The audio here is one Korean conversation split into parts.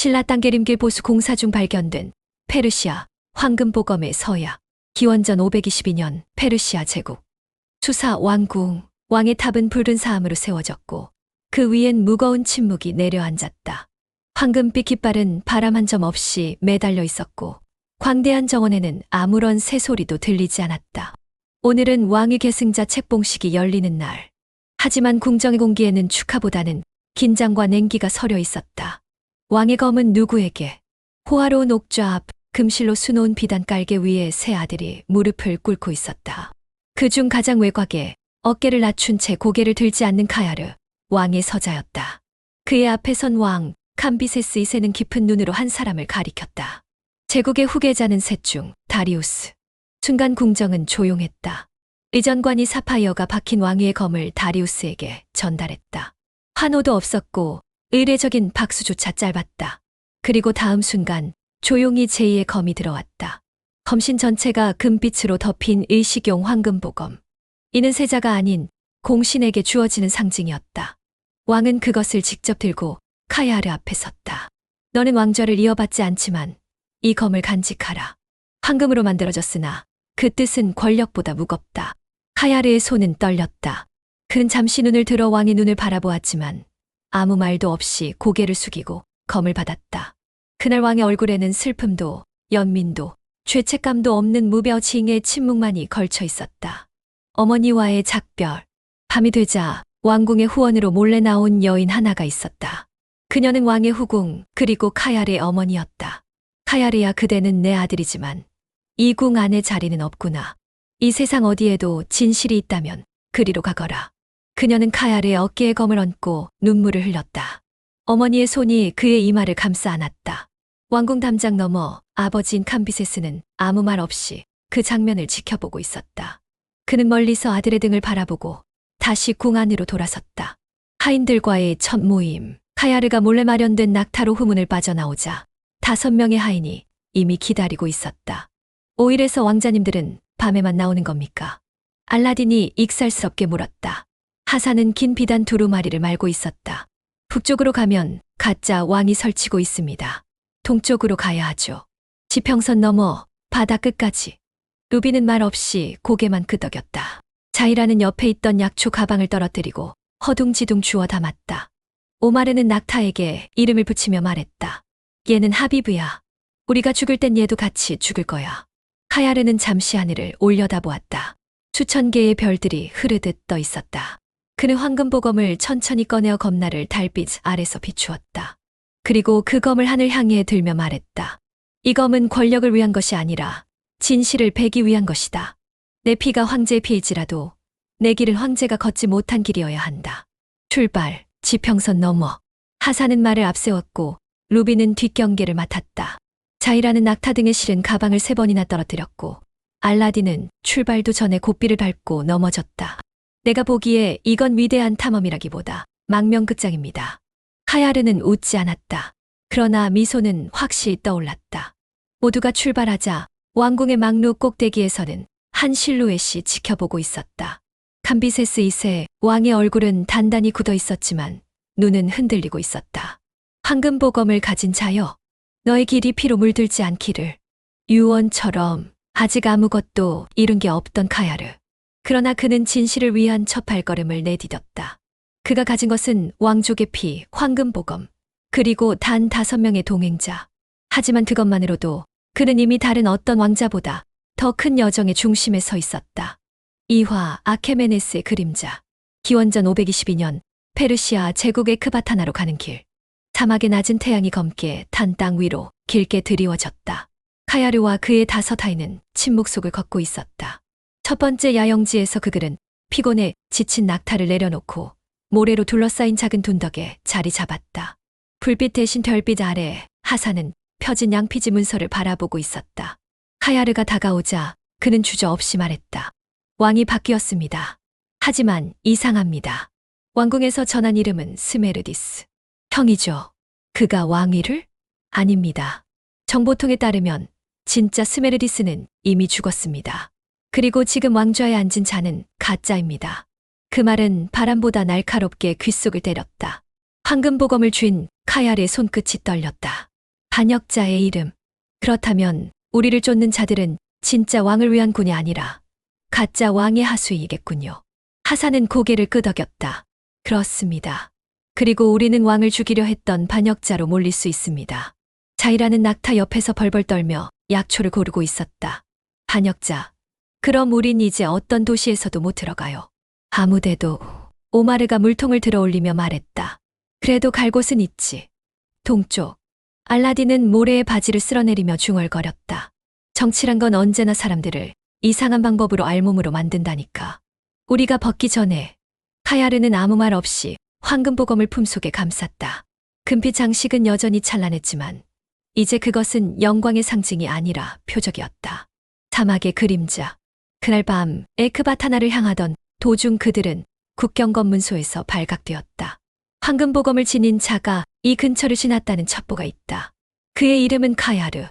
신라 땅계림길 보수 공사 중 발견된 페르시아 황금보검의 서약. 기원전 522년 페르시아 제국. 수사 왕궁. 왕의 탑은 붉은 사암으로 세워졌고 그 위엔 무거운 침묵이 내려앉았다. 황금빛 깃발은 바람 한 점 없이 매달려 있었고 광대한 정원에는 아무런 새소리도 들리지 않았다. 오늘은 왕위 계승자 책봉식이 열리는 날. 하지만 궁정의 공기에는 축하보다는 긴장과 냉기가 서려 있었다. 왕의 검은 누구에게? 호화로운 옥좌 앞 금실로 수놓은 비단 깔개 위에 세 아들이 무릎을 꿇고 있었다. 그중 가장 외곽에 어깨를 낮춘 채 고개를 들지 않는 카야르, 왕의 서자였다. 그의 앞에 선 왕, 캄비세스 2세는 깊은 눈으로 한 사람을 가리켰다. 제국의 후계자는 셋 중 다리우스. 순간 궁정은 조용했다. 의전관이 사파이어가 박힌 왕위의 검을 다리우스에게 전달했다. 환호도 없었고 의례적인 박수조차 짧았다. 그리고 다음 순간 조용히 제2의 검이 들어왔다. 검신 전체가 금빛으로 덮인 의식용 황금보검. 이는 세자가 아닌 공신에게 주어지는 상징이었다. 왕은 그것을 직접 들고 카야르 앞에 섰다. 너는 왕좌를 이어받지 않지만 이 검을 간직하라. 황금으로 만들어졌으나 그 뜻은 권력보다 무겁다. 카야르의 손은 떨렸다. 그는 잠시 눈을 들어 왕의 눈을 바라보았지만 아무 말도 없이 고개를 숙이고 검을 받았다. 그날 왕의 얼굴에는 슬픔도 연민도 죄책감도 없는 무벼징의 침묵만이 걸쳐 있었다. 어머니와의 작별. 밤이 되자 왕궁의 후원으로 몰래 나온 여인 하나가 있었다. 그녀는 왕의 후궁 그리고 카야르의 어머니였다. 카야르야, 그대는 내 아들이지만 이 궁 안에 자리는 없구나. 이 세상 어디에도 진실이 있다면 그리로 가거라. 그녀는 카야르의 어깨에 검을 얹고 눈물을 흘렸다. 어머니의 손이 그의 이마를 감싸 안았다. 왕궁 담장 너머 아버지인 캄비세스는 아무 말 없이 그 장면을 지켜보고 있었다. 그는 멀리서 아들의 등을 바라보고 다시 궁 안으로 돌아섰다. 하인들과의 첫 모임. 카야르가 몰래 마련된 낙타로 후문을 빠져나오자 5명의 하인이 이미 기다리고 있었다. 오일에서 왕자님들은 밤에만 나오는 겁니까? 알라딘이 익살스럽게 물었다. 하산은 긴 비단 두루마리를 말고 있었다. 북쪽으로 가면 가짜 왕이 설치고 있습니다. 동쪽으로 가야 하죠. 지평선 넘어 바다 끝까지. 루비는 말 없이 고개만 끄덕였다. 자이라는 옆에 있던 약초 가방을 떨어뜨리고 허둥지둥 주워 담았다. 오마르는 낙타에게 이름을 붙이며 말했다. 얘는 하비브야. 우리가 죽을 땐 얘도 같이 죽을 거야. 카야르는 잠시 하늘을 올려다보았다. 수천 개의 별들이 흐르듯 떠 있었다. 그는 황금보검을 천천히 꺼내어 검나를 달빛 아래서 비추었다. 그리고 그 검을 하늘 향해 들며 말했다. 이 검은 권력을 위한 것이 아니라 진실을 베기 위한 것이다. 내 피가 황제의 피일지라도 내 길은 황제가 걷지 못한 길이어야 한다. 출발. 지평선 넘어. 하산은 말을 앞세웠고 루비는 뒷경계를 맡았다. 자이라는 낙타 등에 실은 가방을 3번이나 떨어뜨렸고 알라딘은 출발도 전에 고삐를 밟고 넘어졌다. 내가 보기에 이건 위대한 탐험이라기보다 망명극장입니다. 카야르는 웃지 않았다. 그러나 미소는 확실히 떠올랐다. 모두가 출발하자 왕궁의 막루 꼭대기에서는 한 실루엣이 지켜보고 있었다. 캄비세스 2세 왕의 얼굴은 단단히 굳어 있었지만 눈은 흔들리고 있었다. 황금보검을 가진 자여, 너의 길이 피로 물들지 않기를. 유언처럼 아직 아무것도 이룬 게 없던 카야르. 그러나 그는 진실을 위한 첫 발걸음을 내디뎠다. 그가 가진 것은 왕족의 피, 황금보검, 그리고 단 5명의 동행자. 하지만 그것만으로도 그는 이미 다른 어떤 왕자보다 더 큰 여정의 중심에 서 있었다. 이화 아케메네스의 그림자. 기원전 522년 페르시아 제국의 크바타나로 가는 길. 사막의 낮은 태양이 검게 탄 땅 위로 길게 드리워졌다. 카야르와 그의 5 하인은 침묵 속을 걷고 있었다. 첫 번째 야영지에서 그들은 피곤해 지친 낙타를 내려놓고 모래로 둘러싸인 작은 둔덕에 자리 잡았다. 불빛 대신 별빛 아래 하산은 펴진 양피지 문서를 바라보고 있었다. 카야르가 다가오자 그는 주저없이 말했다. 왕이 바뀌었습니다. 하지만 이상합니다. 왕궁에서 전한 이름은 스메르디스. 형이죠. 그가 왕위를? 아닙니다. 정보통에 따르면 진짜 스메르디스는 이미 죽었습니다. 그리고 지금 왕좌에 앉은 자는 가짜입니다. 그 말은 바람보다 날카롭게 귓속을 때렸다. 황금보검을 쥔 카야르의 손끝이 떨렸다. 반역자의 이름. 그렇다면 우리를 쫓는 자들은 진짜 왕을 위한 군이 아니라 가짜 왕의 하수이겠군요. 하사는 고개를 끄덕였다. 그렇습니다. 그리고 우리는 왕을 죽이려 했던 반역자로 몰릴 수 있습니다. 자이라는 낙타 옆에서 벌벌 떨며 약초를 고르고 있었다. 반역자. 그럼 우린 이제 어떤 도시에서도 못 들어가요. 아무데도. 오마르가 물통을 들어 올리며 말했다. 그래도 갈 곳은 있지. 동쪽. 알라딘은 모래의 바지를 쓸어내리며 중얼거렸다. 정치란 건 언제나 사람들을 이상한 방법으로 알몸으로 만든다니까. 우리가 벗기 전에 카야르는 아무 말 없이 황금보검을 품속에 감쌌다. 금빛 장식은 여전히 찬란했지만 이제 그것은 영광의 상징이 아니라 표적이었다. 사막의 그림자. 그날 밤 에크바타나를 향하던 도중 그들은 국경검문소에서 발각되었다. 황금보검을 지닌 자가 이 근처를 지났다는 첩보가 있다. 그의 이름은 카야르.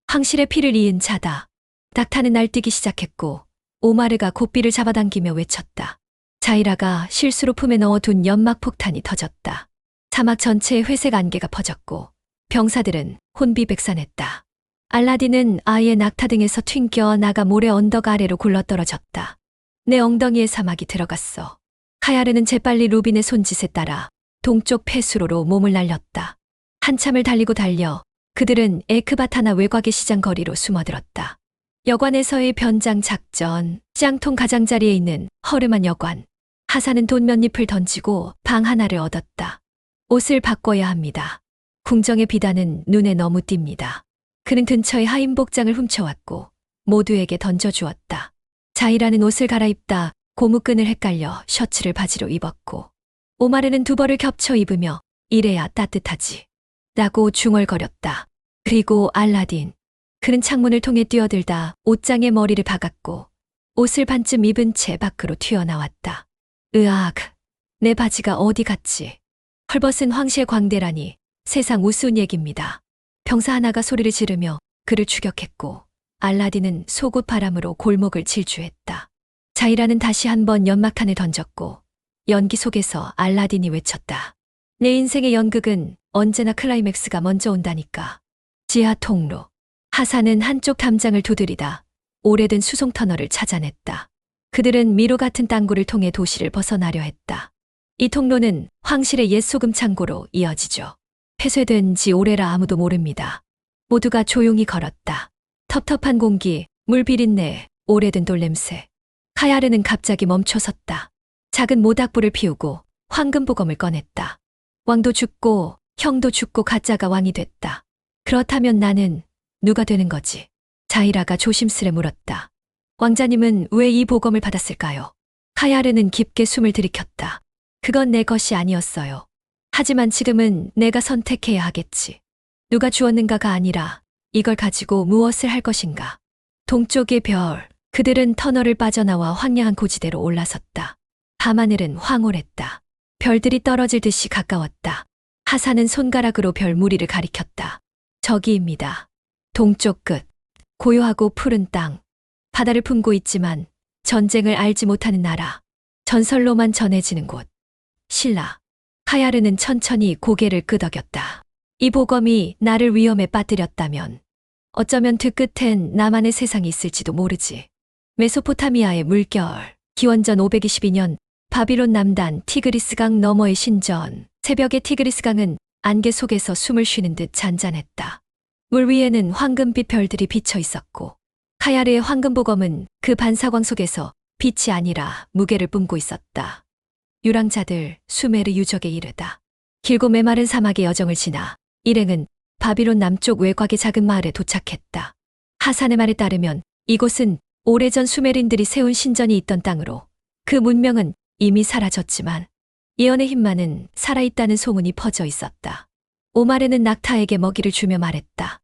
황실의 피를 이은 자다. 낙타는 날뛰기 시작했고 오마르가 고삐를 잡아당기며 외쳤다. 자이라가 실수로 품에 넣어둔 연막 폭탄이 터졌다. 사막 전체에 회색 안개가 퍼졌고 병사들은 혼비백산했다. 알라딘은 아예 낙타 등에서 튕겨 나가 모래 언덕 아래로 굴러떨어졌다. 내 엉덩이에 사막이 들어갔어. 카야르는 재빨리 루빈의 손짓에 따라 동쪽 폐수로로 몸을 날렸다. 한참을 달리고 달려 그들은 에크바타나 외곽의 시장 거리로 숨어들었다. 여관에서의 변장 작전, 짱통 가장자리에 있는 허름한 여관. 하사는 돈 몇 잎을 던지고 방 하나를 얻었다. 옷을 바꿔야 합니다. 궁정의 비단은 눈에 너무 띕니다. 그는 근처의 하인 복장을 훔쳐왔고 모두에게 던져주었다. 자이라는 옷을 갈아입다 고무끈을 헷갈려 셔츠를 바지로 입었고 오마르는 두 벌을 겹쳐 입으며 이래야 따뜻하지 라고 중얼거렸다. 그리고 알라딘. 그는 창문을 통해 뛰어들다 옷장에 머리를 박았고 옷을 반쯤 입은 채 밖으로 튀어나왔다. 으악, 내 바지가 어디 갔지? 헐벗은 황실 광대라니 세상 우스운 얘기입니다. 병사 하나가 소리를 지르며 그를 추격했고 알라딘은 속옷 바람으로 골목을 질주했다. 자이라는 다시 한번 연막탄을 던졌고 연기 속에서 알라딘이 외쳤다. 내 인생의 연극은 언제나 클라이맥스가 먼저 온다니까. 지하 통로. 하사는 한쪽 담장을 두드리다 오래된 수송 터널을 찾아냈다. 그들은 미로 같은 땅굴을 통해 도시를 벗어나려 했다. 이 통로는 황실의 옛 소금 창고로 이어지죠. 폐쇄된 지 오래라 아무도 모릅니다. 모두가 조용히 걸었다. 텁텁한 공기, 물 비린내, 오래된 돌냄새. 카야르는 갑자기 멈춰섰다. 작은 모닥불을 피우고 황금보검을 꺼냈다. 왕도 죽고 형도 죽고 가짜가 왕이 됐다. 그렇다면 나는 누가 되는 거지? 자이라가 조심스레 물었다. 왕자님은 왜 이 보검을 받았을까요? 카야르는 깊게 숨을 들이켰다. 그건 내 것이 아니었어요. 하지만 지금은 내가 선택해야 하겠지. 누가 주었는가가 아니라 이걸 가지고 무엇을 할 것인가. 동쪽의 별. 그들은 터널을 빠져나와 황량한 고지대로 올라섰다. 밤하늘은 황홀했다. 별들이 떨어질 듯이 가까웠다. 하사는 손가락으로 별 무리를 가리켰다. 저기입니다. 동쪽 끝. 고요하고 푸른 땅. 바다를 품고 있지만 전쟁을 알지 못하는 나라. 전설로만 전해지는 곳. 신라. 카야르는 천천히 고개를 끄덕였다. 이 보검이 나를 위험에 빠뜨렸다면 어쩌면 그 끝엔 나만의 세상이 있을지도 모르지. 메소포타미아의 물결. 기원전 522년 바빌론 남단 티그리스강 너머의 신전. 새벽의 티그리스강은 안개 속에서 숨을 쉬는 듯 잔잔했다. 물 위에는 황금빛 별들이 비쳐 있었고 카야르의 황금보검은 그 반사광 속에서 빛이 아니라 무게를 뿜고 있었다. 유랑자들, 수메르 유적에 이르다. 길고 메마른 사막의 여정을 지나 일행은 바빌론 남쪽 외곽의 작은 마을에 도착했다. 하산의 말에 따르면 이곳은 오래전 수메르인들이 세운 신전이 있던 땅으로 그 문명은 이미 사라졌지만 예언의 힘만은 살아있다는 소문이 퍼져 있었다. 오마르는 낙타에게 먹이를 주며 말했다.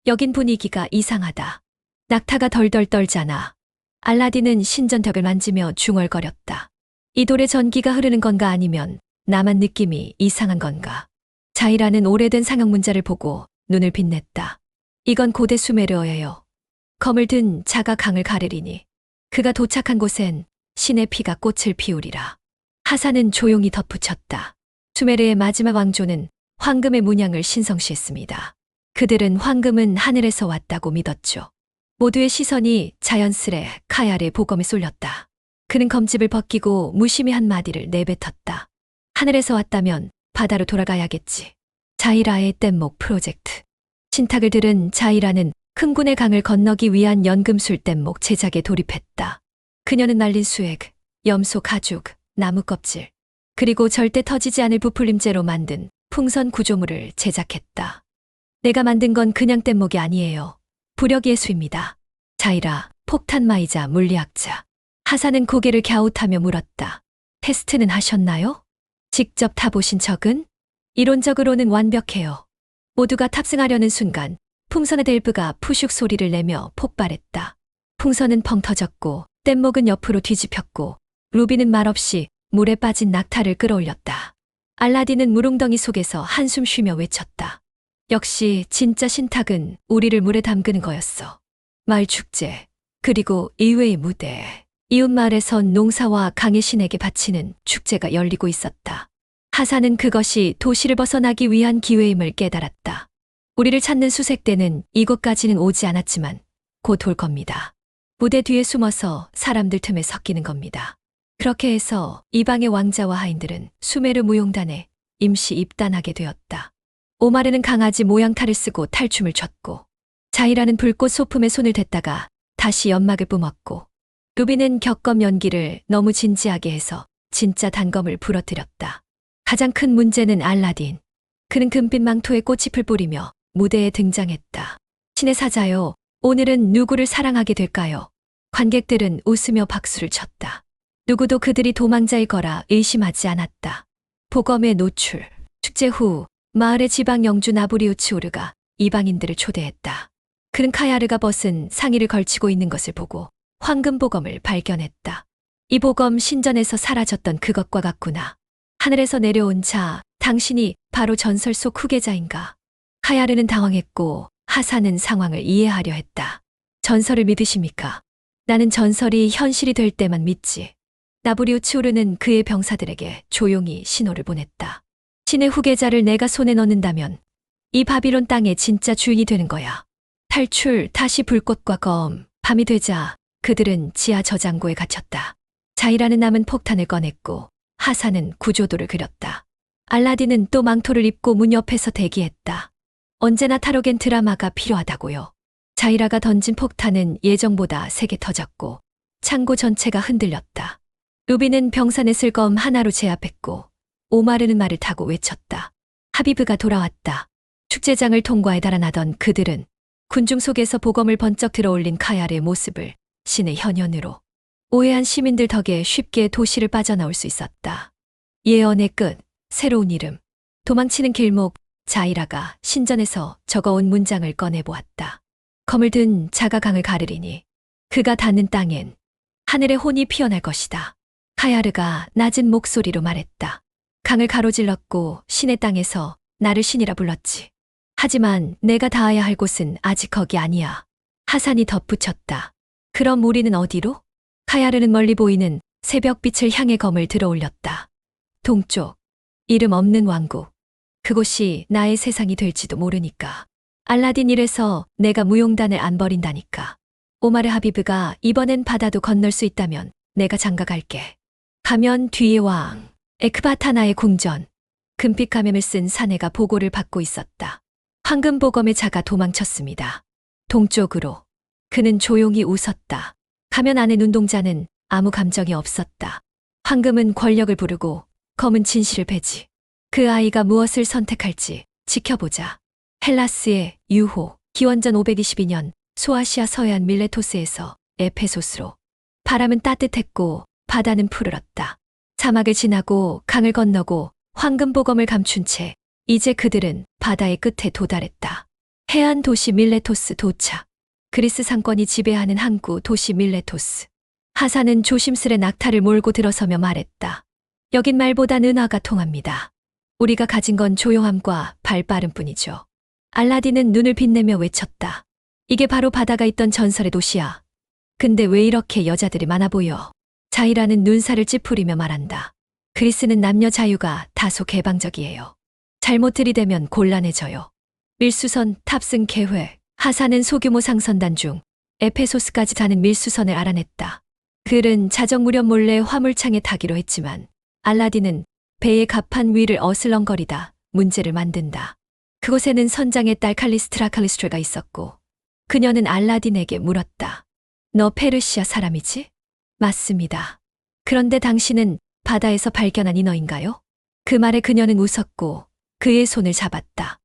여긴 분위기가 이상하다. 낙타가 덜덜 떨잖아. 알라딘은 신전벽을 만지며 중얼거렸다. 이 돌에 전기가 흐르는 건가 아니면 나만 느낌이 이상한 건가. 자이라는 오래된 상형 문자를 보고 눈을 빛냈다. 이건 고대 수메르어예요. 검을 든 자가 강을 가르리니 그가 도착한 곳엔 신의 피가 꽃을 피우리라. 하사는 조용히 덧붙였다. 수메르의 마지막 왕조는 황금의 문양을 신성시했습니다. 그들은 황금은 하늘에서 왔다고 믿었죠. 모두의 시선이 자연스레 카얄의 보검에 쏠렸다. 그는 검집을 벗기고 무심히 한마디를 내뱉었다. 하늘에서 왔다면 바다로 돌아가야겠지. 자이라의 뗏목 프로젝트. 신탁을 들은 자이라는 흥군의 강을 건너기 위한 연금술 뗏목 제작에 돌입했다. 그녀는 말린 수액, 염소 가죽, 나무 껍질, 그리고 절대 터지지 않을 부풀림재로 만든 풍선 구조물을 제작했다. 내가 만든 건 그냥 뗏목이 아니에요. 부력예수입니다. 자이라, 폭탄마이자 물리학자. 하사는 고개를 갸웃하며 물었다. 테스트는 하셨나요? 직접 타보신 적은? 이론적으로는 완벽해요. 모두가 탑승하려는 순간 풍선의 밸브가 푸슉 소리를 내며 폭발했다. 풍선은 펑 터졌고 뗏목은 옆으로 뒤집혔고 루비는 말없이 물에 빠진 낙타를 끌어올렸다. 알라딘은 물웅덩이 속에서 한숨 쉬며 외쳤다. 역시 진짜 신탁은 우리를 물에 담그는 거였어. 마을 축제, 그리고 이외의 무대. 이웃마을에선 농사와 강의 신에게 바치는 축제가 열리고 있었다. 하사는 그것이 도시를 벗어나기 위한 기회임을 깨달았다. 우리를 찾는 수색대는 이곳까지는 오지 않았지만 곧 올 겁니다. 무대 뒤에 숨어서 사람들 틈에 섞이는 겁니다. 그렇게 해서 이방의 왕자와 하인들은 수메르 무용단에 임시 입단하게 되었다. 오마르는 강아지 모양 탈을 쓰고 탈춤을 췄고, 자이라는 불꽃 소품에 손을 댔다가 다시 연막을 뿜었고, 루비는 격검 연기를 너무 진지하게 해서 진짜 단검을 부러뜨렸다. 가장 큰 문제는 알라딘. 그는 금빛 망토에 꽃잎을 뿌리며 무대에 등장했다. 신의 사자요, 오늘은 누구를 사랑하게 될까요? 관객들은 웃으며 박수를 쳤다. 누구도 그들이 도망자일 거라 의심하지 않았다. 보검의 노출. 축제 후 마을의 지방 영주 나부리우치오르가 이방인들을 초대했다. 그는 카야르가 벗은 상의를 걸치고 있는 것을 보고 황금 보검을 발견했다. 이 보검 신전에서 사라졌던 그것과 같구나. 하늘에서 내려온 자, 당신이 바로 전설 속 후계자인가? 카야르는 당황했고 하사는 상황을 이해하려 했다. 전설을 믿으십니까? 나는 전설이 현실이 될 때만 믿지. 나부리우치오르는 그의 병사들에게 조용히 신호를 보냈다. 신의 후계자를 내가 손에 넣는다면 이 바빌론 땅의 진짜 주인이 되는 거야. 탈출, 다시 불꽃과 검. 밤이 되자 그들은 지하 저장고에 갇혔다. 자이라는 남은 폭탄을 꺼냈고 하사는 구조도를 그렸다. 알라딘은 또 망토를 입고 문 옆에서 대기했다. 언제나 탈옥엔 드라마가 필요하다고요. 자이라가 던진 폭탄은 예정보다 세게 터졌고 창고 전체가 흔들렸다. 루비는 병사넷을 검 하나로 제압했고 오마르는 말을 타고 외쳤다. 하비브가 돌아왔다. 축제장을 통과해 달아나던 그들은 군중 속에서 보검을 번쩍 들어올린 카얄의 모습을 신의 현현으로 오해한 시민들 덕에 쉽게 도시를 빠져나올 수 있었다. 예언의 끝, 새로운 이름, 도망치는 길목. 자이라가 신전에서 적어온 문장을 꺼내보았다. 검을 든 자가 강을 가르리니 그가 닿는 땅엔 하늘의 혼이 피어날 것이다. 카야르가 낮은 목소리로 말했다. 강을 가로질렀고 신의 땅에서 나를 신이라 불렀지. 하지만 내가 닿아야 할 곳은 아직 거기 아니야. 하산이 덧붙였다. 그럼 우리는 어디로? 카야르는 멀리 보이는 새벽빛을 향해 검을 들어올렸다. 동쪽, 이름 없는 왕국. 그곳이 나의 세상이 될지도 모르니까. 알라딘 이래서 내가 무용단을 안 버린다니까. 오마르 하비브가 이번엔 바다도 건널 수 있다면 내가 장가갈게. 가면 뒤의 왕, 에크바타나의 궁전. 금빛 가면을 쓴 사내가 보고를 받고 있었다. 황금 보검의 자가 도망쳤습니다. 동쪽으로. 그는 조용히 웃었다. 가면 안의 눈동자는 아무 감정이 없었다. 황금은 권력을 부르고 검은 진실을 배지. 그 아이가 무엇을 선택할지 지켜보자. 헬라스의 유호, 기원전 522년 소아시아 서해안 밀레토스에서 에페소스로. 바람은 따뜻했고 바다는 푸르렀다. 사막을 지나고 강을 건너고 황금 보검을 감춘 채 이제 그들은 바다의 끝에 도달했다. 해안 도시 밀레토스 도착. 그리스 상권이 지배하는 항구 도시 밀레토스. 하사는 조심스레 낙타를 몰고 들어서며 말했다. 여긴 말보단 은하가 통합니다. 우리가 가진 건 조용함과 발빠름 뿐이죠. 알라딘은 눈을 빛내며 외쳤다. 이게 바로 바다가 있던 전설의 도시야. 근데 왜 이렇게 여자들이 많아 보여? 자이라는 눈살을 찌푸리며 말한다. 그리스는 남녀 자유가 다소 개방적이에요. 잘못 들이대면 곤란해져요. 밀수선 탑승 계획. 하사는 소규모 상선단 중 에페소스까지 가는 밀수선을 알아냈다. 글은 자정 무렵 몰래 화물창에 타기로 했지만 알라딘은 배의 갑판 위를 어슬렁거리다 문제를 만든다. 그곳에는 선장의 딸 칼리스트라가 있었고 그녀는 알라딘에게 물었다. 너 페르시아 사람이지? 맞습니다. 그런데 당신은 바다에서 발견한 인어인가요? 그 말에 그녀는 웃었고 그의 손을 잡았다.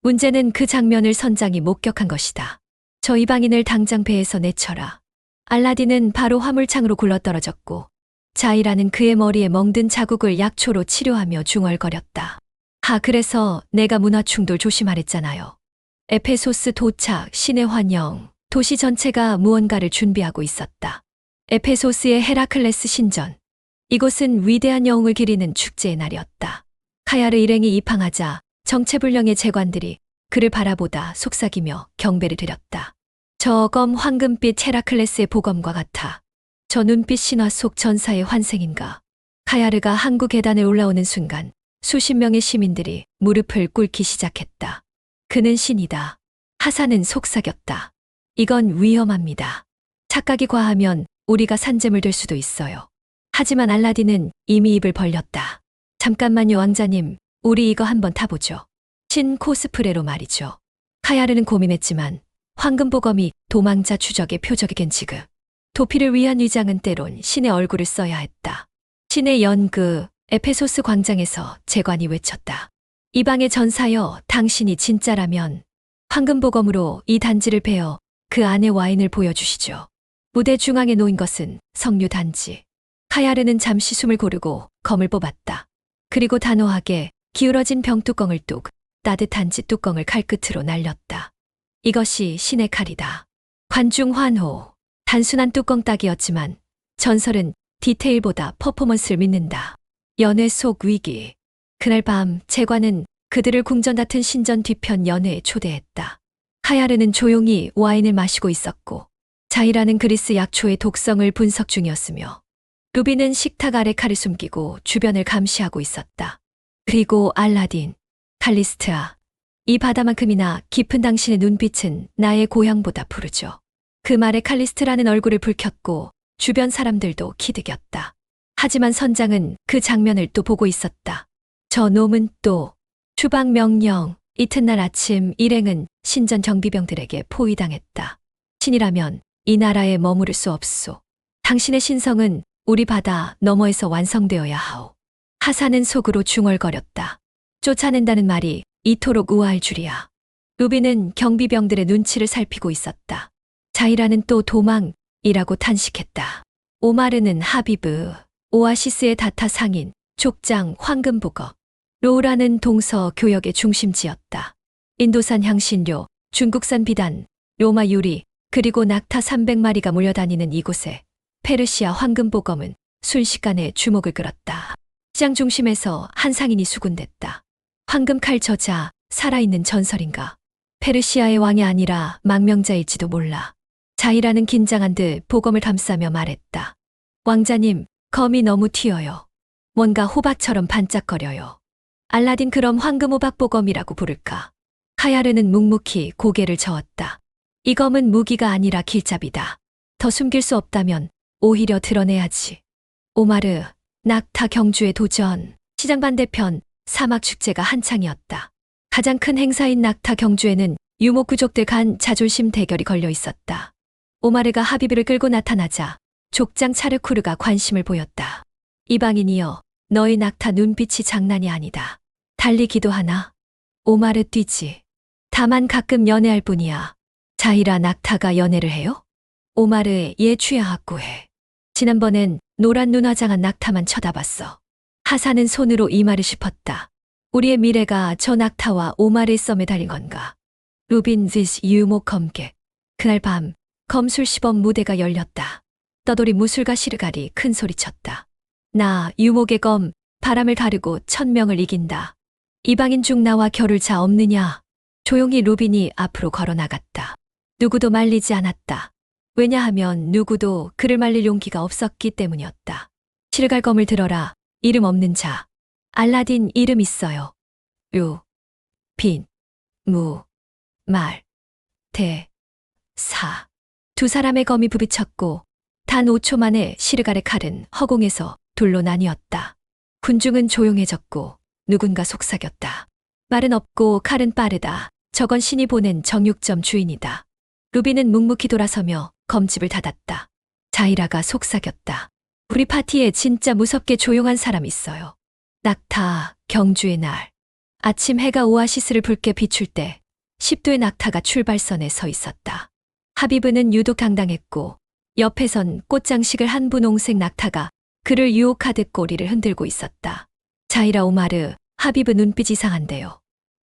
문제는 그 장면을 선장이 목격한 것이다. 저 이방인을 당장 배에서 내쳐라. 알라딘은 바로 화물창으로 굴러떨어졌고 자이라는 그의 머리에 멍든 자국을 약초로 치료하며 중얼거렸다. 그래서 내가 문화충돌 조심하랬잖아요. 에페소스 도착, 신의 환영. 도시 전체가 무언가를 준비하고 있었다. 에페소스의 헤라클레스 신전. 이곳은 위대한 영웅을 기리는 축제의 날이었다. 카야르 일행이 입항하자 정체불명의 제관들이 그를 바라보다 속삭이며 경배를 드렸다. 저 검 황금빛 헤라클레스의 보검과 같아. 저 눈빛 신화 속 전사의 환생인가. 카야르가 항구 계단에 올라오는 순간 수십 명의 시민들이 무릎을 꿇기 시작했다. 그는 신이다. 하사는 속삭였다. 이건 위험합니다. 착각이 과하면 우리가 산재물 될 수도 있어요. 하지만 알라딘은 이미 입을 벌렸다. 잠깐만요, 왕자님. 우리 이거 한번 타보죠. 신 코스프레로 말이죠. 카야르는 고민했지만 황금보검이 도망자 추적의 표적이긴 지금. 도피를 위한 위장은 때론 신의 얼굴을 써야 했다. 신의 연그 에페소스 광장에서 제관이 외쳤다. 이방의 전사여, 당신이 진짜라면 황금보검으로 이 단지를 베어 그 안에 와인을 보여주시죠. 무대 중앙에 놓인 것은 석류 단지. 카야르는 잠시 숨을 고르고 검을 뽑았다. 그리고 단호하게 기울어진 병뚜껑을 뚝 따뜻한 찌뚜껑을 칼끝으로 날렸다. 이것이 신의 칼이다. 관중 환호. 단순한 뚜껑 따기였지만 전설은 디테일보다 퍼포먼스를 믿는다. 연회 속 위기. 그날 밤 제관은 그들을 궁전 같은 신전 뒤편 연회에 초대했다. 카야르는 조용히 와인을 마시고 있었고 자이라는 그리스 약초의 독성을 분석 중이었으며 루비는 식탁 아래 칼을 숨기고 주변을 감시하고 있었다. 그리고 알라딘, 칼리스트아, 이 바다만큼이나 깊은 당신의 눈빛은 나의 고향보다 푸르죠. 그 말에 칼리스트라는 얼굴을 붉혔고 주변 사람들도 기득였다. 하지만 선장은 그 장면을 또 보고 있었다. 저 놈은 또 추방 명령. 이튿날 아침 일행은 신전 경비병들에게 포위당했다. 신이라면 이 나라에 머무를 수 없소. 당신의 신성은 우리 바다 너머에서 완성되어야 하오. 하사는 속으로 중얼거렸다. 쫓아낸다는 말이 이토록 우아할 줄이야. 루비는 경비병들의 눈치를 살피고 있었다. 자이라는 또 도망이라고 탄식했다. 오마르는 하비브, 오아시스의 다타 상인, 족장 황금보거, 로우라는 동서 교역의 중심지였다. 인도산 향신료, 중국산 비단, 로마 유리, 그리고 낙타 300마리가 몰려다니는 이곳에 페르시아 황금보검은 순식간에 주목을 끌었다. 시장 중심에서 한 상인이 수군댔다. 황금칼 저자, 살아있는 전설인가? 페르시아의 왕이 아니라 망명자일지도 몰라. 자이라는 긴장한 듯 보검을 감싸며 말했다. 왕자님, 검이 너무 튀어요. 뭔가 호박처럼 반짝거려요. 알라딘 그럼 황금호박보검이라고 부를까? 카야르는 묵묵히 고개를 저었다. 이 검은 무기가 아니라 길잡이다. 더 숨길 수 없다면 오히려 드러내야지. 오마르, 낙타 경주의 도전. 시장 반대편 사막축제가 한창이었다. 가장 큰 행사인 낙타 경주에는 유목구족들 간 자존심 대결이 걸려 있었다. 오마르가 하비브를 끌고 나타나자 족장 차르쿠르가 관심을 보였다. 이방인이여, 너의 낙타 눈빛이 장난이 아니다. 달리기도 하나? 오마르 뛰지. 다만 가끔 연애할 뿐이야. 자이라 낙타가 연애를 해요? 오마르 얘 취하학고 해. 지난번엔 노란 눈 화장한 낙타만 쳐다봤어. 하사는 손으로 이마를 짚었다. 우리의 미래가 저 낙타와 오마르의 썸에 달린 건가? 루빈 지스 유목 검객. 그날 밤 검술 시범 무대가 열렸다. 떠돌이 무술가 시르갈이 큰 소리쳤다. 나 유목의 검 바람을 가르고 1000명을 이긴다. 이방인 중 나와 겨룰 자 없느냐? 조용히 루빈이 앞으로 걸어나갔다. 누구도 말리지 않았다. 왜냐하면 누구도 그를 말릴 용기가 없었기 때문이었다. 시르갈 검을 들어라. 이름 없는 자. 알라딘 이름 있어요. 루, 빈, 무. 말, 대, 사. 두 사람의 검이 부비쳤고 단 5초 만에 시르갈의 칼은 허공에서 둘로 나뉘었다. 군중은 조용해졌고 누군가 속삭였다. 말은 없고 칼은 빠르다. 저건 신이 보낸 정육점 주인이다. 루비는 묵묵히 돌아서며 검집을 닫았다. 자이라가 속삭였다. 우리 파티에 진짜 무섭게 조용한 사람 있어요. 낙타, 경주의 날. 아침 해가 오아시스를 붉게 비출 때 10도의 낙타가 출발선에 서 있었다. 하비브는 유독 당당했고 옆에선 꽃장식을 한 분홍색 낙타가 그를 유혹하듯 꼬리를 흔들고 있었다. 자이라 오마르, 하비브 눈빛 이상한데요.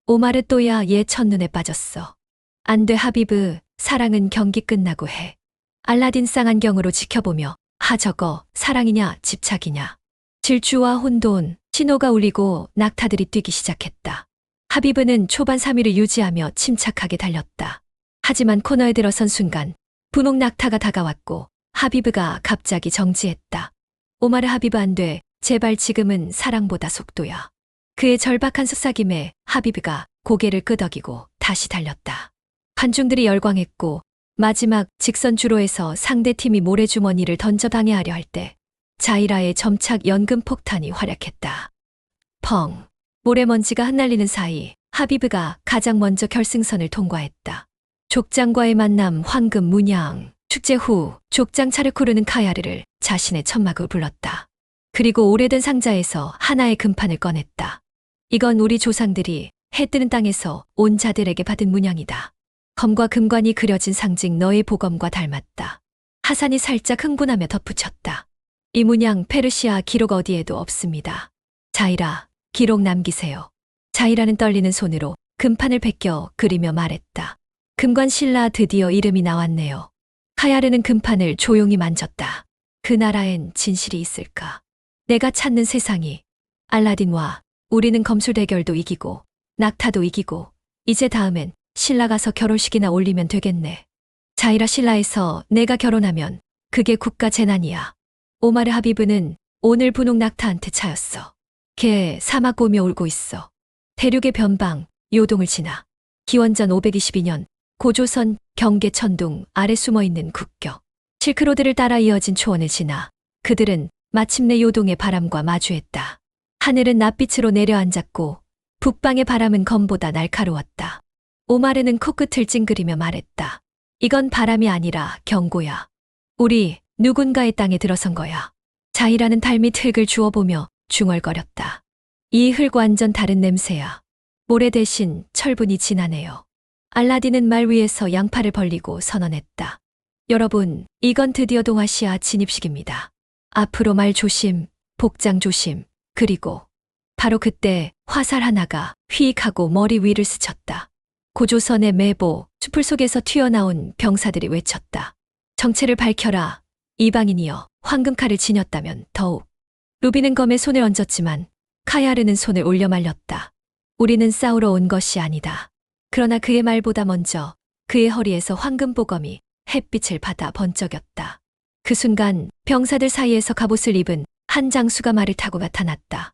오마르 또야 얘 첫눈에 빠졌어. 안 돼 하비브, 사랑은 경기 끝나고 해. 알라딘 쌍안경으로 지켜보며 저거 사랑이냐 집착이냐. 질주와 혼돈, 신호가 울리고 낙타들이 뛰기 시작했다. 하비브는 초반 3위를 유지하며 침착하게 달렸다. 하지만 코너에 들어선 순간 분홍 낙타가 다가왔고 하비브가 갑자기 정지했다. 오마르 하비브 안 돼. 제발 지금은 사랑보다 속도야. 그의 절박한 속삭임에 하비브가 고개를 끄덕이고 다시 달렸다. 관중들이 열광했고 마지막 직선 주로에서 상대팀이 모래주머니를 던져 방해하려 할 때 자이라의 점착 연금 폭탄이 활약했다. 펑! 모래먼지가 흩날리는 사이 하비브가 가장 먼저 결승선을 통과했다. 족장과의 만남 황금 문양. 축제 후 족장 차를 쿠르는 카야르를 자신의 천막으로 불렀다. 그리고 오래된 상자에서 하나의 금판을 꺼냈다. 이건 우리 조상들이 해 뜨는 땅에서 온 자들에게 받은 문양이다. 검과 금관이 그려진 상징 너의 보검과 닮았다. 하산이 살짝 흥분하며 덧붙였다. 이 문양 페르시아 기록 어디에도 없습니다. 자이라, 기록 남기세요. 자이라는 떨리는 손으로 금판을 베껴 그리며 말했다. 금관 신라 드디어 이름이 나왔네요. 카야르는 금판을 조용히 만졌다. 그 나라엔 진실이 있을까? 내가 찾는 세상이 알라딘과 우리는 검술 대결도 이기고 낙타도 이기고 이제 다음엔 신라 가서 결혼식이나 올리면 되겠네. 자이라 신라에서 내가 결혼하면 그게 국가 재난이야. 오마르 하비브는 오늘 분홍 낙타한테 차였어. 걔 사막 보며 울고 있어. 대륙의 변방, 요동을 지나 기원전 522년 고조선 경계 천둥 아래 숨어있는 국경. 실크로드를 따라 이어진 초원을 지나 그들은 마침내 요동의 바람과 마주했다. 하늘은 낯빛으로 내려앉았고 북방의 바람은 검보다 날카로웠다. 오마르는 코끝을 찡그리며 말했다. 이건 바람이 아니라 경고야. 우리 누군가의 땅에 들어선 거야. 자이라는 발밑 흙을 주워보며 중얼거렸다. 이 흙 완전 다른 냄새야. 모래 대신 철분이 진하네요. 알라딘은 말 위에서 양팔을 벌리고 선언했다. 여러분, 이건 드디어 동아시아 진입식입니다. 앞으로 말 조심, 복장 조심, 그리고 바로 그때 화살 하나가 휘익하고 머리 위를 스쳤다. 고조선의 매보, 숲을 속에서 튀어나온 병사들이 외쳤다. 정체를 밝혀라. 이방인이여, 황금칼을 지녔다면 더욱. 루비는 검에 손을 얹었지만 카야르는 손을 올려 말렸다. 우리는 싸우러 온 것이 아니다. 그러나 그의 말보다 먼저 그의 허리에서 황금보검이 햇빛을 받아 번쩍였다. 그 순간 병사들 사이에서 갑옷을 입은 한 장수가 말을 타고 나타났다.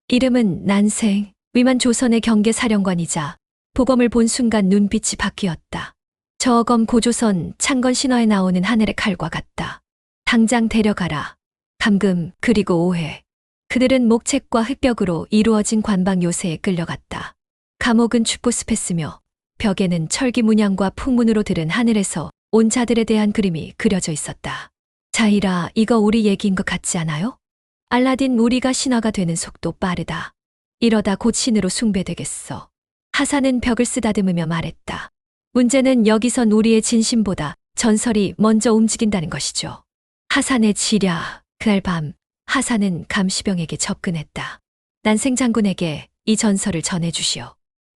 이름은 난생, 위만 조선의 경계사령관이자 보검을 본 순간 눈빛이 바뀌었다. 저 검 고조선 창건 신화에 나오는 하늘의 칼과 같다. 당장 데려가라. 감금 그리고 오해. 그들은 목책과 흙벽으로 이루어진 관방 요새에 끌려갔다. 감옥은 춥고 습했으며 벽에는 철기 문양과 풍문으로 들은 하늘에서 온 자들에 대한 그림이 그려져 있었다. 자이라, 이거 우리 얘기인 것 같지 않아요? 알라딘, 우리가 신화가 되는 속도 빠르다. 이러다 곧 신으로 숭배되겠어. 하산은 벽을 쓰다듬으며 말했다. 문제는 여기선 우리의 진심보다 전설이 먼저 움직인다는 것이죠. 하산의 지략. 그날 밤 하산은 감시병에게 접근했다. 난생 장군에게 이 전설을 전해주시오.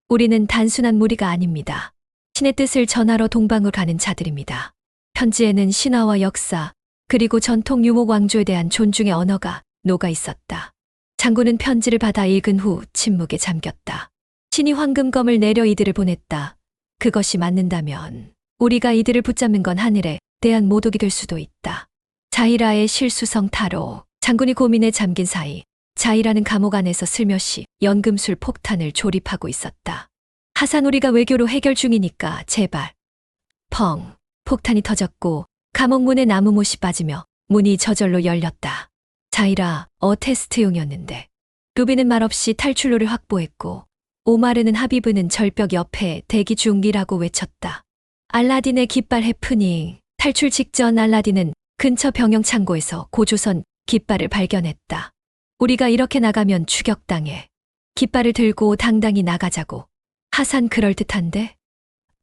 우리는 단순한 무리가 아닙니다. 신의 뜻을 전하러 동방으로 가는 자들입니다. 편지에는 신화와 역사, 그리고 전통 유목 왕조에 대한 존중의 언어가 녹아 있었다. 장군은 편지를 받아 읽은 후 침묵에 잠겼다. 신이 황금검을 내려 이들을 보냈다. 그것이 맞는다면 우리가 이들을 붙잡는 건 하늘에 대한 모독이 될 수도 있다. 자이라의 실수성 타로. 장군이 고민에 잠긴 사이 자이라는 감옥 안에서 슬며시 연금술 폭탄을 조립하고 있었다. 하산 우리가 외교로 해결 중이니까 제발. 펑. 폭탄이 터졌고 감옥문에 나무못이 빠지며 문이 저절로 열렸다. 자이라, 테스트용이었는데. 루비는 말없이 탈출로를 확보했고 오마르는 하비브는 절벽 옆에 대기 중이라고 외쳤다. 알라딘의 깃발 해프닝. 탈출 직전 알라딘은 근처 병영 창고에서 고조선 깃발을 발견했다. 우리가 이렇게 나가면 추격당해. 깃발을 들고 당당히 나가자고. 하산 그럴듯한데?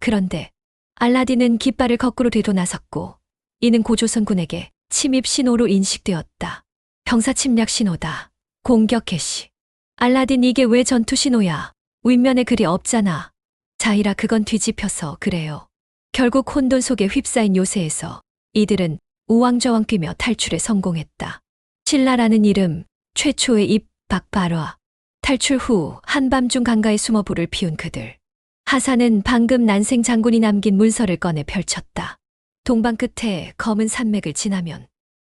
그런데 알라딘은 깃발을 거꾸로 뒤로 나섰고 이는 고조선군에게 침입 신호로 인식되었다. 병사 침략 신호다. 공격 개시. 알라딘 이게 왜 전투 신호야? 윗면에 글이 없잖아. 자이라 그건 뒤집혀서 그래요. 결국 혼돈 속에 휩싸인 요새에서 이들은 우왕좌왕 뛰며 탈출에 성공했다. 신라라는 이름, 최초의 입박 발화. 탈출 후 한밤중 강가에 숨어 불을 피운 그들. 하산은 방금 난생 장군이 남긴 문서를 꺼내 펼쳤다. 동방 끝에 검은 산맥을 지나면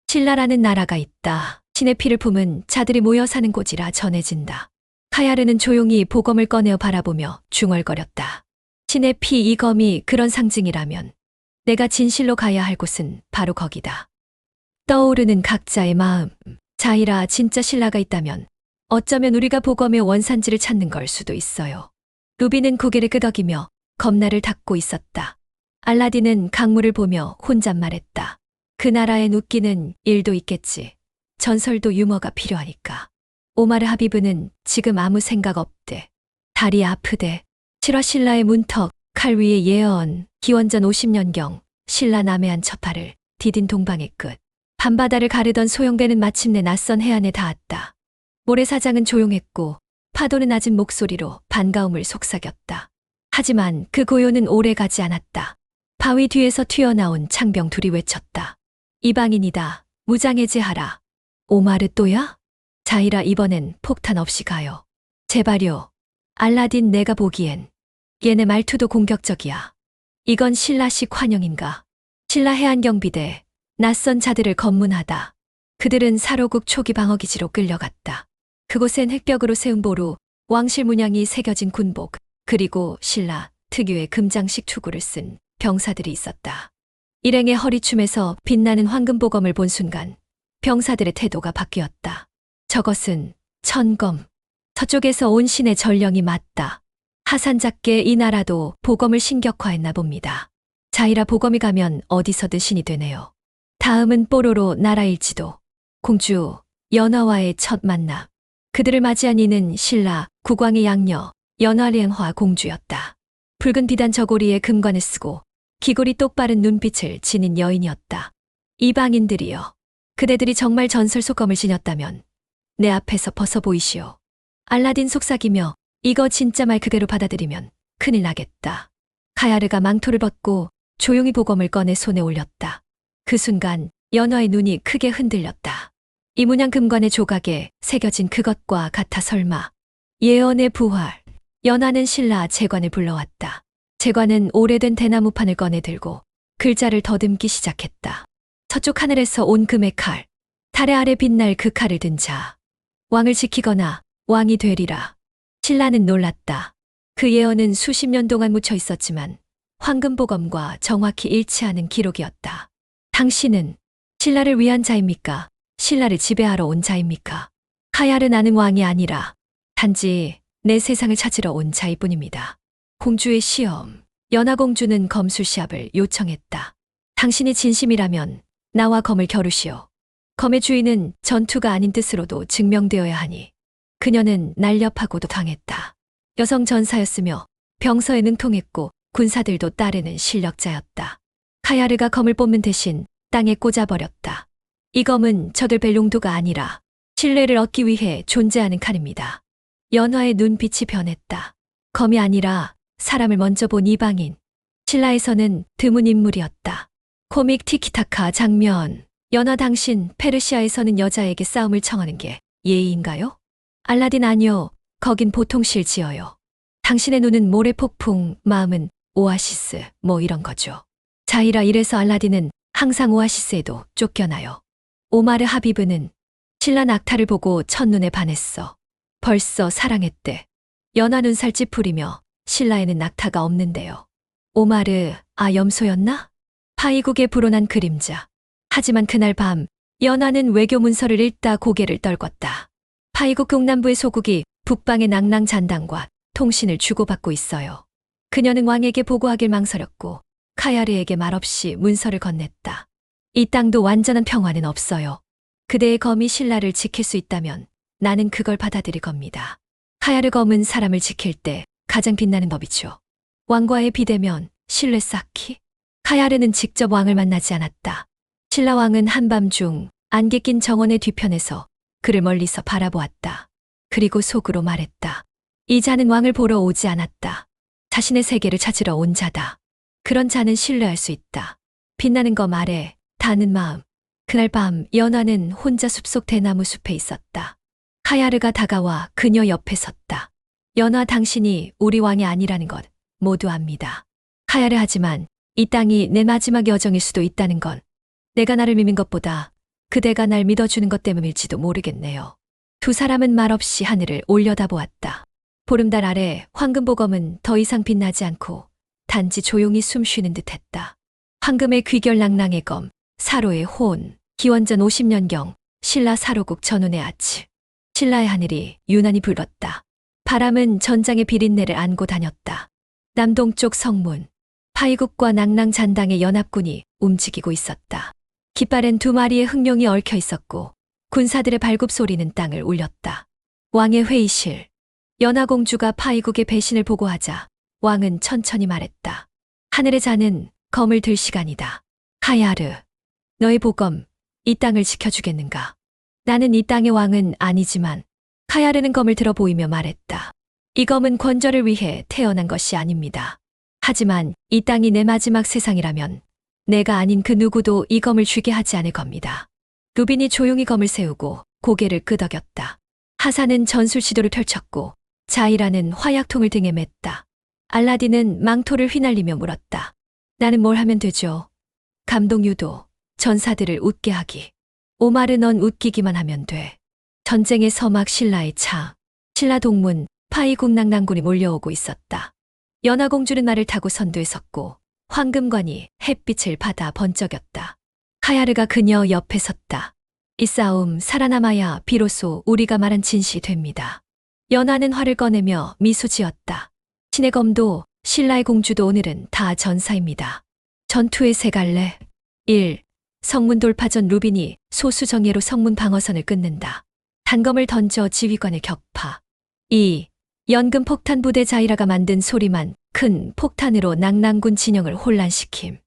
신라라는 나라가 있다. 신의 피를 품은 자들이 모여 사는 곳이라 전해진다. 카야르는 조용히 보검을 꺼내어 바라보며 중얼거렸다. 신의 피 이 검이 그런 상징이라면 내가 진실로 가야 할 곳은 바로 거기다. 떠오르는 각자의 마음. 자이라, 진짜 신라가 있다면 어쩌면 우리가 보검의 원산지를 찾는 걸 수도 있어요. 루비는 고개를 끄덕이며 검나를 닦고 있었다. 알라딘은 강물을 보며 혼잣말했다. 그 나라엔 웃기는 일도 있겠지. 전설도 유머가 필요하니까. 오마르 하비브는 지금 아무 생각 없대. 다리 아프대. 7화 신라의 문턱, 칼 위에 예언. 기원전 50년경 신라 남해안 첫파를 디딘 동방의 끝. 밤바다를 가르던 소용배는 마침내 낯선 해안에 닿았다. 모래사장은 조용했고 파도는 낮은 목소리로 반가움을 속삭였다. 하지만 그 고요는 오래가지 않았다. 바위 뒤에서 튀어나온 창병 둘이 외쳤다. 이방인이다. 무장해제하라. 오마르 또야? 자이라, 이번엔 폭탄 없이 가요. 제발요. 알라딘, 내가 보기엔 얘네 말투도 공격적이야. 이건 신라식 환영인가? 신라 해안경비대. 낯선 자들을 검문하다. 그들은 사로국 초기 방어기지로 끌려갔다. 그곳엔 흑벽으로 세운 보루, 왕실 문양이 새겨진 군복, 그리고 신라 특유의 금장식 투구를 쓴 병사들이 있었다. 일행의 허리춤에서 빛나는 황금보검을 본 순간 병사들의 태도가 바뀌었다. 저것은 천검. 서쪽에서 온 신의 전령이 맞다. 하산작게 이 나라도 보검을 신격화했나 봅니다. 자이라, 보검이 가면 어디서든 신이 되네요. 다음은 뽀로로 나라일지도. 공주, 연화와의 첫 만남. 그들을 맞이한 이는 신라, 국왕의 양녀, 연화리행화 공주였다. 붉은 비단 저고리에 금관을 쓰고 기골이 똑바른 눈빛을 지닌 여인이었다. 이방인들이여. 그대들이 정말 전설 속검을 지녔다면 내 앞에서 벗어 보이시오. 알라딘 속삭이며 이거 진짜 말 그대로 받아들이면 큰일 나겠다. 카야르가 망토를 벗고 조용히 보검을 꺼내 손에 올렸다. 그 순간 연화의 눈이 크게 흔들렸다. 이 문양 금관의 조각에 새겨진 그것과 같아 설마. 예언의 부활. 연화는 신라 제관을 불러왔다. 제관은 오래된 대나무판을 꺼내 들고 글자를 더듬기 시작했다. 서쪽 하늘에서 온 금의 칼. 달의 아래 빛날 그 칼을 든 자. 왕을 지키거나 왕이 되리라. 신라는 놀랐다. 그 예언은 수십 년 동안 묻혀 있었지만 황금보검과 정확히 일치하는 기록이었다. 당신은 신라를 위한 자입니까? 신라를 지배하러 온 자입니까? 카야르, 나는 왕이 아니라 단지 내 세상을 찾으러 온 자이뿐입니다. 공주의 시험. 연화공주는 검술 시합을 요청했다. 당신이 진심이라면 나와 검을 겨루시오. 검의 주인은 전투가 아닌 뜻으로도 증명되어야 하니. 그녀는 날렵하고도 강했다. 여성 전사였으며 병서에 능통했고 군사들도 따르는 실력자였다. 카야르가 검을 뽑는 대신 땅에 꽂아버렸다. 이 검은 적을 벨 용도가 아니라 신뢰를 얻기 위해 존재하는 칼입니다. 연화의 눈빛이 변했다. 검이 아니라 사람을 먼저 본 이방인. 신라에서는 드문 인물이었다. 코믹 티키타카 장면. 연화, 당신 페르시아에서는 여자에게 싸움을 청하는 게 예의인가요? 알라딘, 아니요. 거긴 보통 실지어요. 당신의 눈은 모래폭풍, 마음은 오아시스, 뭐 이런 거죠. 자이라, 이래서 알라딘은 항상 오아시스에도 쫓겨나요. 오마르 하비브는 신라 낙타를 보고 첫눈에 반했어. 벌써 사랑했대. 연화 눈살 찌푸리며 신라에는 낙타가 없는데요. 오마르, 염소였나? 파이국에 불어난 그림자. 하지만 그날 밤, 연하는 외교 문서를 읽다 고개를 떨궜다. 파이국 동남부의 소국이 북방의 낭랑 잔당과 통신을 주고받고 있어요. 그녀는 왕에게 보고하길 망설였고 카야르에게 말없이 문서를 건넸다. 이 땅도 완전한 평화는 없어요. 그대의 검이 신라를 지킬 수 있다면 나는 그걸 받아들일 겁니다. 카야르 검은 사람을 지킬 때 가장 빛나는 법이죠. 왕과의 비대면, 신뢰 쌓기. 카야르는 직접 왕을 만나지 않았다. 신라 왕은 한밤중 안개 낀 정원의 뒤편에서 그를 멀리서 바라보았다. 그리고 속으로 말했다. 이 자는 왕을 보러 오지 않았다. 자신의 세계를 찾으러 온 자다. 그런 자는 신뢰할 수 있다. 빛나는 검 아래 타는 마음. 그날 밤 연하는 혼자 숲속 대나무 숲에 있었다. 카야르가 다가와 그녀 옆에 섰다. 연하, 당신이 우리 왕이 아니라는 것 모두 압니다. 카야르, 하지만 이 땅이 내 마지막 여정일 수도 있다는 건 내가 나를 믿는 것보다 그대가 날 믿어주는 것 때문일지도 모르겠네요. 두 사람은 말없이 하늘을 올려다보았다. 보름달 아래 황금보검은 더 이상 빛나지 않고 단지 조용히 숨 쉬는 듯했다. 황금의 귀결 낭랑의 검, 사로의 혼, 기원전 50년경 신라 사로국 전운의 아치. 신라의 하늘이 유난히 붉었다. 바람은 전장의 비린내를 안고 다녔다. 남동쪽 성문, 파이국과 낭랑 잔당의 연합군이 움직이고 있었다. 깃발엔 두 마리의 흑룡이 얽혀 있었고 군사들의 발굽 소리는 땅을 울렸다. 왕의 회의실. 연하공주가 파이국의 배신을 보고하자 왕은 천천히 말했다. 하늘의 자는 검을 들 시간이다. 카야르, 너의 보검, 이 땅을 지켜주겠는가? 나는 이 땅의 왕은 아니지만 카야르는 검을 들어 보이며 말했다. 이 검은 권좌를 위해 태어난 것이 아닙니다. 하지만 이 땅이 내 마지막 세상이라면 내가 아닌 그 누구도 이 검을 쥐게 하지 않을 겁니다. 루빈이 조용히 검을 세우고 고개를 끄덕였다. 하산은 전술 지도를 펼쳤고 자이라는 화약통을 등에 맸다. 알라딘은 망토를 휘날리며 물었다. 나는 뭘 하면 되죠? 감동 유도, 전사들을 웃게 하기. 오마르, 넌 웃기기만 하면 돼. 전쟁의 서막 신라의 차. 신라 동문, 파이국 낭랑군이 몰려오고 있었다. 연하공주는 말을 타고 선두에 섰고 황금관이 햇빛을 받아 번쩍였다. 카야르가 그녀 옆에 섰다. 이 싸움 살아남아야 비로소 우리가 말한 진실이 됩니다. 연하는 활을 꺼내며 미소 지었다. 신의 검도 신라의 공주도 오늘은 다 전사입니다. 전투의 세 갈래. 1. 성문 돌파 전 루빈이 소수정예로 성문 방어선을 끊는다. 단검을 던져 지휘관을 격파. 2. 연금 폭탄 부대 자이라가 만든 소리만 큰 폭탄으로 낭랑군 진영을 혼란시킴.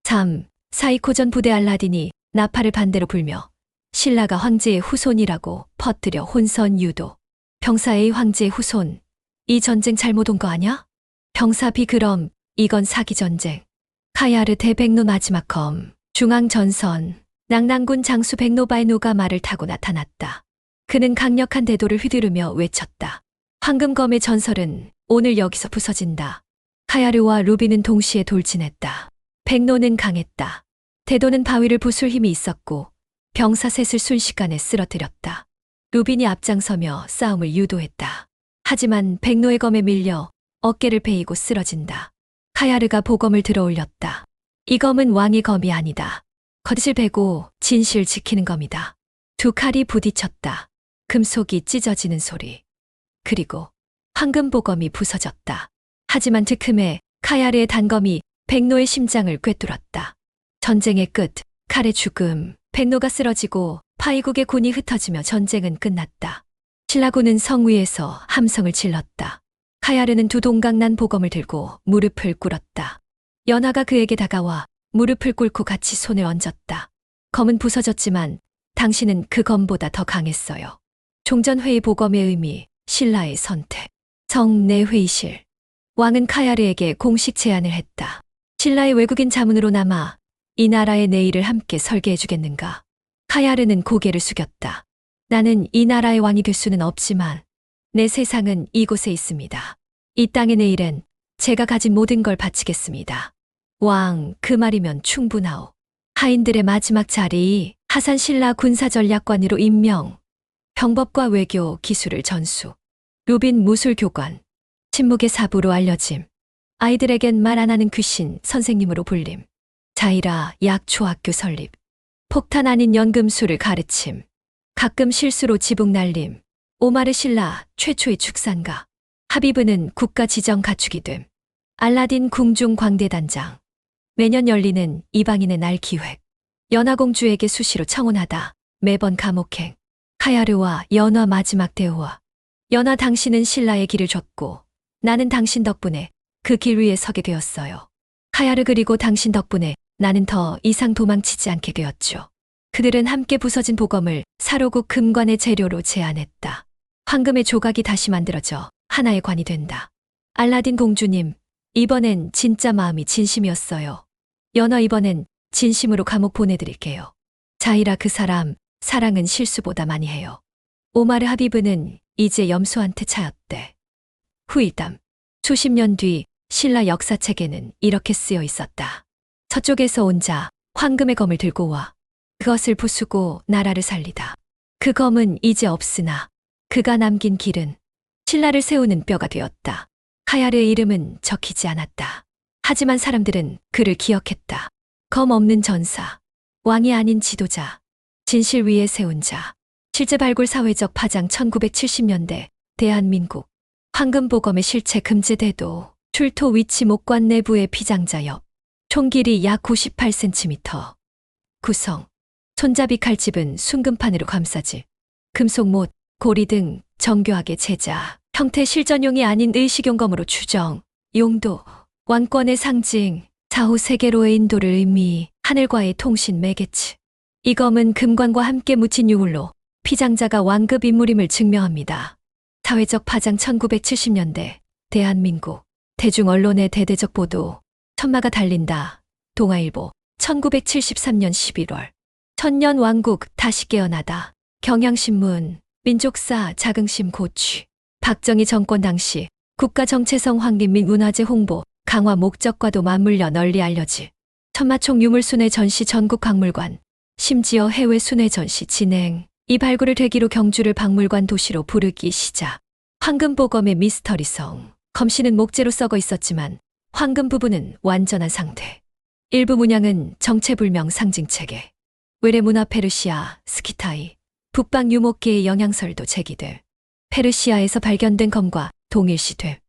3. 사이코전 부대 알라딘이 나팔을 반대로 불며 신라가 황제의 후손이라고 퍼뜨려 혼선 유도. 병사 A 황제의 후손. 이 전쟁 잘못 온 거 아냐? 병사 B, 그럼 이건 사기 전쟁. 카야르 대 백노 마지막 검. 중앙전선. 낭랑군 장수 백노바이노가 말을 타고 나타났다. 그는 강력한 대도를 휘두르며 외쳤다. 황금검의 전설은 오늘 여기서 부서진다. 카야르와 루비는 동시에 돌진했다. 백노는 강했다. 대도는 바위를 부술 힘이 있었고 병사 셋을 순식간에 쓰러뜨렸다. 루빈이 앞장서며 싸움을 유도했다. 하지만 백노의 검에 밀려 어깨를 베이고 쓰러진다. 카야르가 보검을 들어 올렸다. 이 검은 왕의 검이 아니다. 거짓을 베고 진실을 지키는 검이다. 두 칼이 부딪혔다. 금속이 찢어지는 소리. 그리고 황금보검이 부서졌다. 하지만 득흠에 카야르의 단검이 백노의 심장을 꿰뚫었다. 전쟁의 끝, 칼의 죽음, 백노가 쓰러지고 파이국의 군이 흩어지며 전쟁은 끝났다. 신라군은 성 위에서 함성을 질렀다. 카야르는 두 동강난 보검을 들고 무릎을 꿇었다. 연하가 그에게 다가와 무릎을 꿇고 같이 손을 얹었다. 검은 부서졌지만 당신은 그 검보다 더 강했어요. 종전회의 보검의 의미, 신라의 선택. 성내 회의실. 왕은 카야르에게 공식 제안을 했다. 신라의 외국인 자문으로 남아 이 나라의 내일을 함께 설계해 주겠는가? 카야르는 고개를 숙였다. 나는 이 나라의 왕이 될 수는 없지만 내 세상은 이곳에 있습니다. 이 땅의 내일엔 제가 가진 모든 걸 바치겠습니다. 왕, 그 말이면 충분하오. 하인들의 마지막 자리, 하산 신라 군사전략관으로 임명. 병법과 외교, 기술을 전수. 루빈 무술교관. 침묵의 사부로 알려짐. 아이들에겐 말 안 하는 귀신 선생님으로 불림. 자이라 약초학교 설립. 폭탄 아닌 연금술을 가르침. 가끔 실수로 지붕 날림. 오마르 신라 최초의 축산가. 하비브는 국가 지정 가축이 됨. 알라딘 궁중 광대단장. 매년 열리는 이방인의 날 기획. 연하공주에게 수시로 청혼하다. 매번 감옥행. 카야르와 연화 마지막 대화. 연화 당신은 신라의 길을 줬고 나는 당신 덕분에 그 길 위에 서게 되었어요. 카야르 그리고 당신 덕분에 나는 더 이상 도망치지 않게 되었죠. 그들은 함께 부서진 보검을 사로국 금관의 재료로 제안했다. 황금의 조각이 다시 만들어져 하나의 관이 된다. 알라딘 공주님, 이번엔 진짜 마음이 진심이었어요. 연화 이번엔 진심으로 감옥 보내드릴게요. 자이라 그 사람, 사랑은 실수보다 많이 해요. 오마르 하비브는 이제 염소한테 차였대. 후일담. 수십 년 뒤 신라 역사책에는 이렇게 쓰여 있었다. 서쪽에서 온 자, 황금의 검을 들고 와. 그것을 부수고 나라를 살리다. 그 검은 이제 없으나 그가 남긴 길은 신라를 세우는 뼈가 되었다. 카야르의 이름은 적히지 않았다. 하지만 사람들은 그를 기억했다. 검 없는 전사, 왕이 아닌 지도자, 진실 위에 세운 자. 실제 발굴 사회적 파장 1970년대 대한민국. 황금보검의 실체 금지대도 출토 위치 목관 내부의 피장자 옆. 총 길이 약 98cm. 구성. 손잡이 칼집은 순금판으로 감싸지. 금속못, 고리 등 정교하게 제작. 형태 실전용이 아닌 의식용검으로 추정. 용도. 왕권의 상징. 사후 세계로의 인도를 의미. 하늘과의 통신 매개체. 이 검은 금관과 함께 묻힌 유물로 피장자가 왕급 인물임을 증명합니다. 사회적 파장 1970년대 대한민국. 대중 언론의 대대적 보도. 천마가 달린다. 동아일보. 1973년 11월. 천년 왕국 다시 깨어나다. 경향신문. 민족사 자긍심 고취. 박정희 정권 당시 국가정체성 확립 및 문화재 홍보 강화 목적과도 맞물려 널리 알려지. 천마총 유물순회 전시 전국 박물관. 심지어 해외 순회 전시 진행. 이 발굴을 계기로 경주를 박물관 도시로 부르기 시작. 황금보검의 미스터리성. 검씨는 목재로 썩어 있었지만 황금 부분은 완전한 상태. 일부 문양은 정체불명 상징체계. 외래 문화 페르시아, 스키타이, 북방 유목계의 영향설도 제기돼. 페르시아에서 발견된 검과 동일시돼.